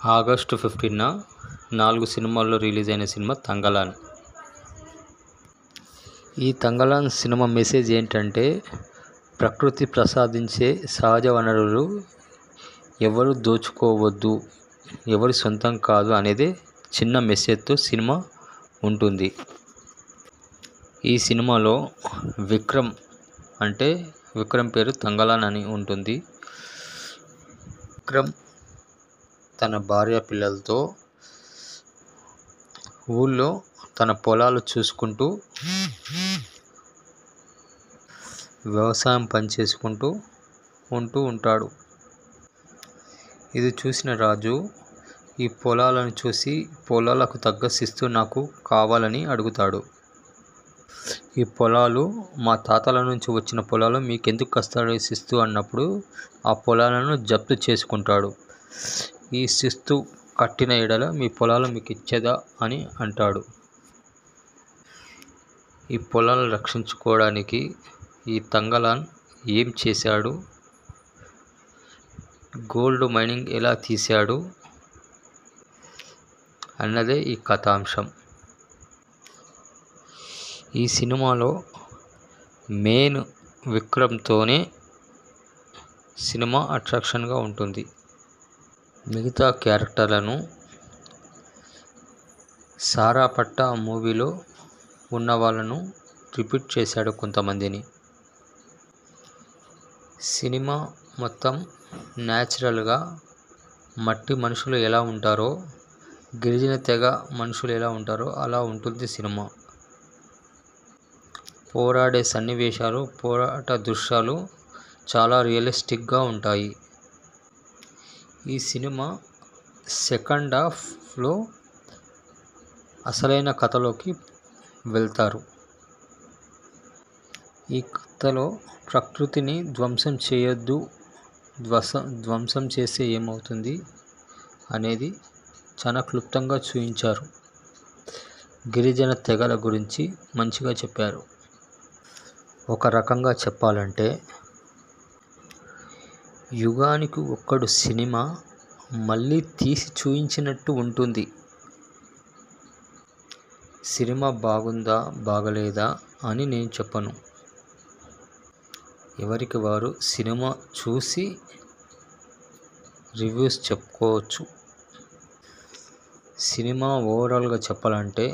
August 15న 4 సినిమాల్లో release అయిన cinema 'Thangalaan'. ఈ 'తంగలాన్' సినిమా మెసేజ్ ఏంటంటే, ప్రకృతి ప్రసాదించే సహజ వనరులు ఎవరు దోచుకోవద్దు, ఎవరి సొంతం కాదు అనేదే చిన్న మెసేజ్తో సినిమా ఉంటుంది. ఈ సినిమాలో విక్రమ్ పేరు తంగలాన్ అని ఉంటుంది. విక్రమ్ తన భార్య పిల్లలతో ఊళ్ళో తన పొలాలు చూసుకుంటూ వ్యవసాయం పని చేసుకుంటూ ఉంటూ ఉంటాడు. ఇది చూసిన రాజు ఈ పొలాలను చూసి, పొలాలకు తగ్గ శిస్తు నాకు కావాలని అడుగుతాడు. ఈ పొలాలు మా తాతల నుంచి వచ్చిన పొలాలు, మీకెందుకు వస్తాడు శిస్తు అన్నప్పుడు ఆ పొలాలను జప్తు చేసుకుంటాడు. ఈ శిస్తు కట్టిన ఎడల మీ పొలాలు మీకు ఇచ్చేదా అని అంటాడు. ఈ పొలాలను రక్షించుకోవడానికి ఈ తంగలాన్ ఏం చేశాడు, గోల్డ్ మైనింగ్ ఎలా తీశాడు అన్నదే ఈ కథాంశం. ఈ సినిమాలో మెయిన్ విక్రమ్తోనే సినిమా అట్రాక్షన్గా ఉంటుంది. మిగతా క్యారెక్టర్లను సారాపట్టా మూవీలో ఉన్న వాళ్ళను రిపీట్ చేశాడు కొంతమందిని. సినిమా మొత్తం న్యాచురల్గా మట్టి మనుషులు ఎలా ఉంటారో, గిరిజన తెగ మనుషులు ఎలా ఉంటారో అలా ఉంటుంది సినిమా. పోరాడే సన్నివేశాలు, పోరాట దృశ్యాలు చాలా రియలిస్టిక్గా ఉంటాయి. ఈ సినిమా సెకండ్ హాఫ్లో అసలైన కథలోకి వెళ్తారు. ఈ కథలో ప్రకృతిని ధ్వంసం చేయొద్దు, ధ్వంసం చేస్తే ఏమవుతుంది అనేది చాలా క్లుప్తంగా చూపించారు. గిరిజన తెగల గురించి మంచిగా చెప్పారు. ఒక రకంగా చెప్పాలంటే యుగానికి ఒక్కడు సినిమా మళ్ళీ తీసి చూయించినట్టు ఉంటుంది. సినిమా బాగుందా బాగలేదా అని నేను చెప్పను. ఎవరికి వారు సినిమా చూసి రివ్యూస్ చెప్పుకోవచ్చు. సినిమా ఓవరాల్గా చెప్పాలంటే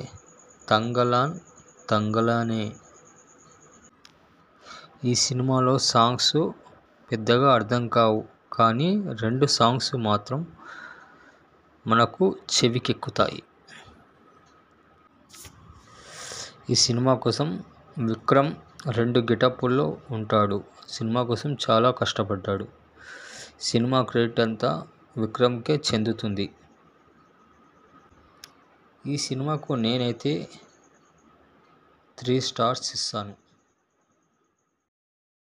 తంగలానే. ఈ సినిమాలో సాంగ్స్ పెద్దగా అర్థం కావు, కానీ 2 సాంగ్స్ మాత్రం మనకు చెవికెక్కుతాయి. ఈ సినిమా కోసం విక్రమ్ 2 గెటప్పుల్లో ఉంటాడు. సినిమా కోసం చాలా కష్టపడ్డాడు. సినిమా క్రెడిట్ అంతా విక్రమ్కే చెందుతుంది. ఈ సినిమాకు నేనైతే 3 స్టార్స్ ఇస్తాను.